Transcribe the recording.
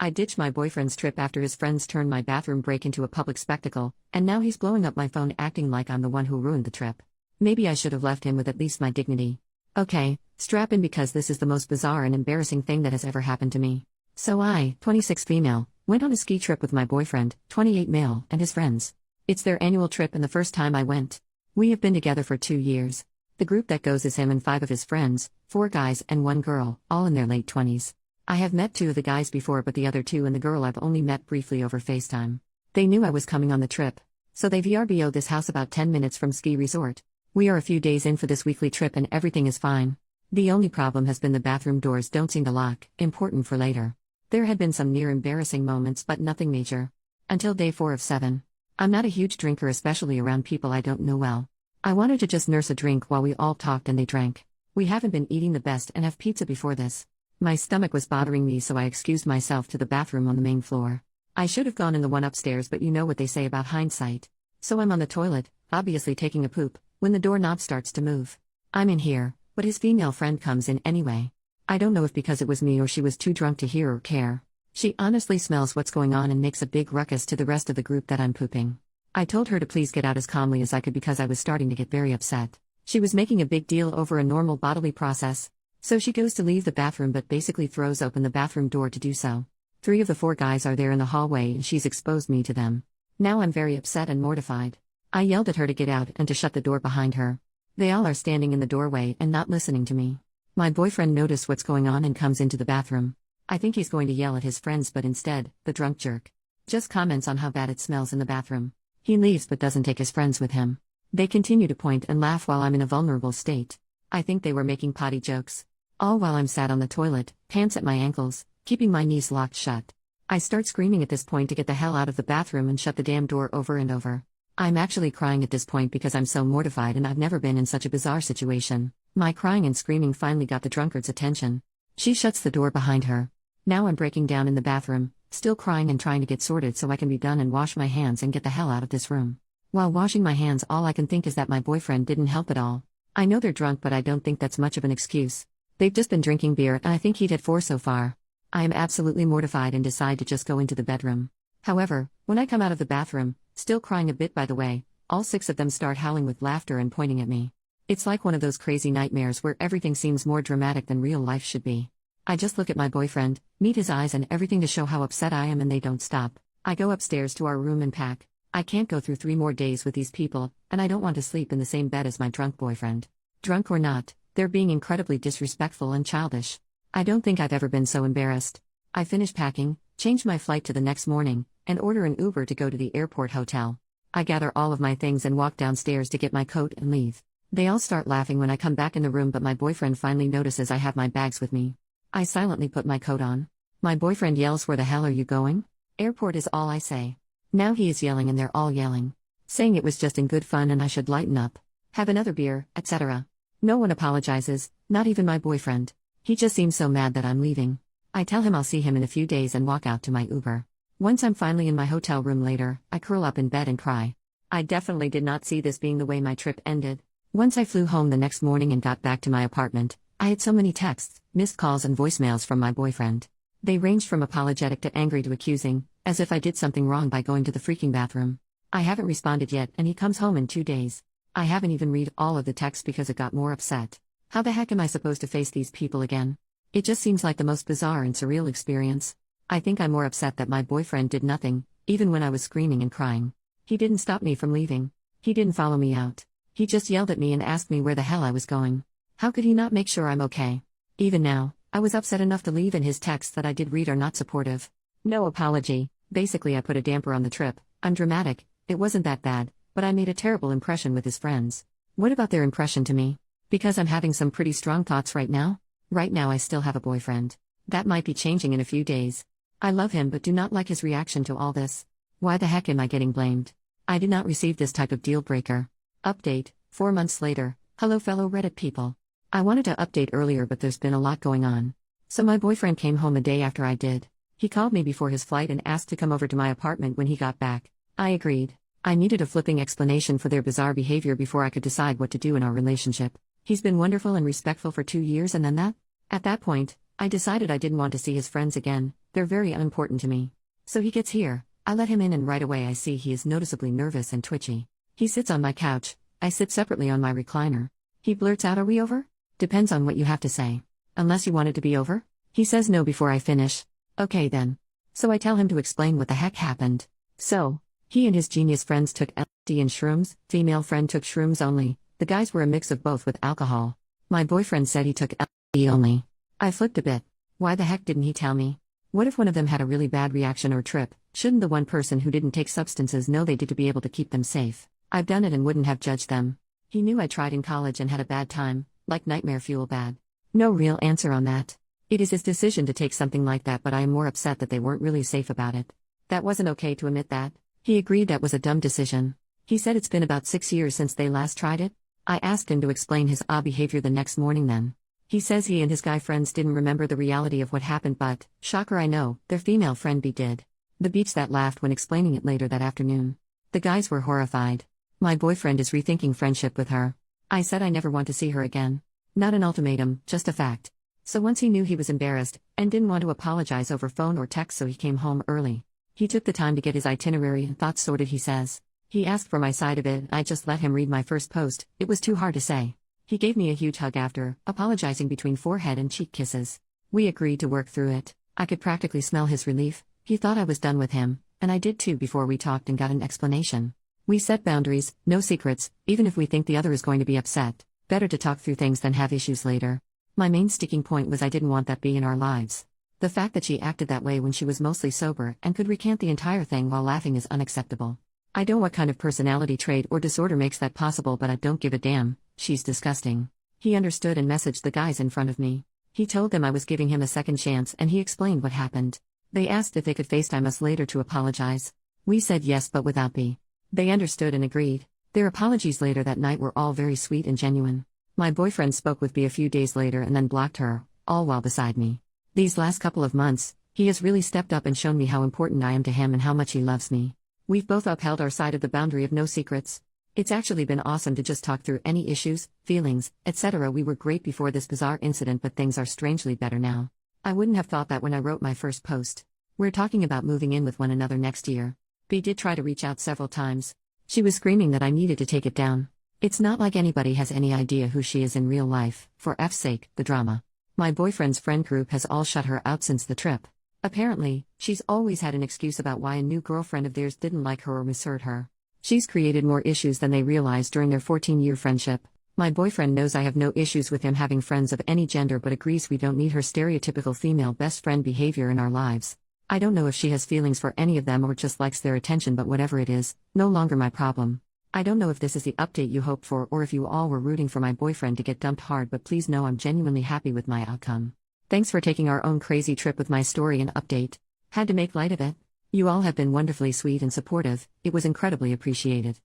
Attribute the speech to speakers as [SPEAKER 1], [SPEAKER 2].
[SPEAKER 1] I ditched my boyfriend's trip after his friends turned my bathroom break into a public spectacle, and now he's blowing up my phone acting like I'm the one who ruined the trip. Maybe I should have left him with at least my dignity. Okay, strap in because this is the most bizarre and embarrassing thing that has ever happened to me. So I, 26 female, went on a ski trip with my boyfriend, 28 male, and his friends. It's their annual trip and the first time I went. We have been together for 2 years. The group that goes is him and 5 of his friends, 4 guys and 1 girl, all in their late 20s. I have met 2 of the guys before, but the other 2 and the girl I've only met briefly over FaceTime. They knew I was coming on the trip, so they VRBO'd this house about 10 minutes from ski resort. We are a few days in for this weekly trip and everything is fine. The only problem has been the bathroom doors don't seem to lock, important for later. There had been some near embarrassing moments but nothing major. Until day 4 of 7. I'm not a huge drinker, especially around people I don't know well. I wanted to just nurse a drink while we all talked and they drank. We haven't been eating the best and have pizza before this. My stomach was bothering me, so I excused myself to the bathroom on the main floor. I should have gone in the one upstairs, but you know what they say about hindsight. So I'm on the toilet, obviously taking a poop, when the doorknob starts to move. I'm in here, but his female friend comes in anyway. I don't know if because it was me or she was too drunk to hear or care. She honestly smells what's going on and makes a big ruckus to the rest of the group that I'm pooping. I told her to please get out as calmly as I could because I was starting to get very upset. She was making a big deal over a normal bodily process. So she goes to leave the bathroom but basically throws open the bathroom door to do so. 3 of the 4 guys are there in the hallway and she's exposed me to them. Now I'm very upset and mortified. I yelled at her to get out and to shut the door behind her. They all are standing in the doorway and not listening to me. My boyfriend noticed what's going on and comes into the bathroom. I think he's going to yell at his friends, but instead, the drunk jerk just comments on how bad it smells in the bathroom. He leaves but doesn't take his friends with him. They continue to point and laugh while I'm in a vulnerable state. I think they were making potty jokes. All while I'm sat on the toilet, pants at my ankles, keeping my knees locked shut. I start screaming at this point to get the hell out of the bathroom and shut the damn door over and over. I'm actually crying at this point because I'm so mortified and I've never been in such a bizarre situation. My crying and screaming finally got the drunkard's attention. She shuts the door behind her. Now I'm breaking down in the bathroom, still crying and trying to get sorted so I can be done and wash my hands and get the hell out of this room. While washing my hands, all I can think is that my boyfriend didn't help at all. I know they're drunk, but I don't think that's much of an excuse. They've just been drinking beer and I think he'd had 4 so far. I am absolutely mortified and decide to just go into the bedroom. However, when I come out of the bathroom, still crying a bit by the way, all 6 of them start howling with laughter and pointing at me. It's like one of those crazy nightmares where everything seems more dramatic than real life should be. I just look at my boyfriend, meet his eyes and everything to show how upset I am, and they don't stop. I go upstairs to our room and pack. I can't go through 3 more days with these people, and I don't want to sleep in the same bed as my drunk boyfriend. Drunk or not, they're being incredibly disrespectful and childish. I don't think I've ever been so embarrassed. I finish packing, change my flight to the next morning, and order an Uber to go to the airport hotel. I gather all of my things and walk downstairs to get my coat and leave. They all start laughing when I come back in the room, but my boyfriend finally notices I have my bags with me. I silently put my coat on. My boyfriend yells, "Where the hell are you going?" "Airport" is all I say. Now he is yelling and they're all yelling, saying it was just in good fun and I should lighten up, have another beer, etc. No one apologizes, not even my boyfriend. He just seems so mad that I'm leaving. I tell him I'll see him in a few days and walk out to my Uber. Once I'm finally in my hotel room later, I curl up in bed and cry. I definitely did not see this being the way my trip ended. Once I flew home the next morning and got back to my apartment, I had so many texts, missed calls and voicemails from my boyfriend. They ranged from apologetic to angry to accusing, as if I did something wrong by going to the freaking bathroom. I haven't responded yet and he comes home in 2 days. I haven't even read all of the texts because it got more upset. How the heck am I supposed to face these people again? It just seems like the most bizarre and surreal experience. I think I'm more upset that my boyfriend did nothing, even when I was screaming and crying. He didn't stop me from leaving. He didn't follow me out. He just yelled at me and asked me where the hell I was going. How could he not make sure I'm okay? Even now, I was upset enough to leave, and his texts that I did read are not supportive. No apology. Basically, I put a damper on the trip. I'm dramatic. It wasn't that bad, but I made a terrible impression with his friends. What about their impression to me? Because I'm having some pretty strong thoughts right now? Right now I still have a boyfriend. That might be changing in a few days. I love him but do not like his reaction to all this. Why the heck am I getting blamed? I did not receive this type of deal breaker. Update, 4 months later. Hello fellow Reddit people. I wanted to update earlier but there's been a lot going on. So my boyfriend came home a day after I did. He called me before his flight and asked to come over to my apartment when he got back. I agreed. I needed a flipping explanation for their bizarre behavior before I could decide what to do in our relationship. He's been wonderful and respectful for 2 years, and then that? At that point, I decided I didn't want to see his friends again, They're very unimportant to me. So he gets here, I let him in and right away I see he is noticeably nervous and twitchy. He sits on my couch, I sit separately on my recliner. He blurts out, "Are we over?" "Depends on what you have to say. Unless you want it to be over?" He says no before I finish. "Okay then." So I tell him to explain what the heck happened. So, he and his genius friends took LSD and shrooms, female friend took shrooms only, the guys were a mix of both with alcohol. My boyfriend said he took LSD only. I flipped a bit. Why the heck didn't he tell me? What if one of them had a really bad reaction or trip? Shouldn't the one person who didn't take substances know they did to be able to keep them safe? I've done it and wouldn't have judged them. He knew I tried in college and had a bad time, like nightmare fuel bad. No real answer on that. It is his decision to take something like that, but I am more upset that they weren't really safe about it. That wasn't okay to admit that. He agreed that was a dumb decision. He said it's been about 6 years since they last tried it. I asked him to explain his odd behavior the next morning then. He says he and his guy friends didn't remember the reality of what happened, but, shocker I know, their female friend B did. The beach that laughed when explaining it later that afternoon. The guys were horrified. My boyfriend is rethinking friendship with her. I said I never want to see her again. Not an ultimatum, just a fact. So once he knew he was embarrassed, and didn't want to apologize over phone or text, so he came home early. He took the time to get his itinerary and thoughts sorted, he says. He asked for my side of it, I just let him read my first post, it was too hard to say. He gave me a huge hug after, apologizing between forehead and cheek kisses. We agreed to work through it. I could practically smell his relief. He thought I was done with him, and I did too before we talked and got an explanation. We set boundaries, no secrets, even if we think the other is going to be upset. Better to talk through things than have issues later. My main sticking point was I didn't want that B in our lives. The fact that she acted that way when she was mostly sober and could recant the entire thing while laughing is unacceptable. I don't know what kind of personality trait or disorder makes that possible, but I don't give a damn. She's disgusting. He understood and messaged the guys in front of me. He told them I was giving him a second chance and he explained what happened. They asked if they could FaceTime us later to apologize. We said yes, but without B. They understood and agreed. Their apologies later that night were all very sweet and genuine. My boyfriend spoke with B a few days later and then blocked her, all while beside me. These last couple of months, he has really stepped up and shown me how important I am to him and how much he loves me. We've both upheld our side of the boundary of no secrets. It's actually been awesome to just talk through any issues, feelings, etc. We were great before this bizarre incident, but things are strangely better now. I wouldn't have thought that when I wrote my first post. We're talking about moving in with one another next year. B did try to reach out several times. She was screaming that I needed to take it down. It's not like anybody has any idea who she is in real life, for F's sake, the drama. My boyfriend's friend group has all shut her out since the trip. Apparently, she's always had an excuse about why a new girlfriend of theirs didn't like her or misheard her. She's created more issues than they realized during their 14-year friendship. My boyfriend knows I have no issues with him having friends of any gender, but agrees we don't need her stereotypical female best friend behavior in our lives. I don't know if she has feelings for any of them or just likes their attention, but whatever it is, no longer my problem. I don't know if this is the update you hoped for or if you all were rooting for my boyfriend to get dumped hard, but please know I'm genuinely happy with my outcome. Thanks for taking our own crazy trip with my story and update. Had to make light of it. You all have been wonderfully sweet and supportive, it was incredibly appreciated.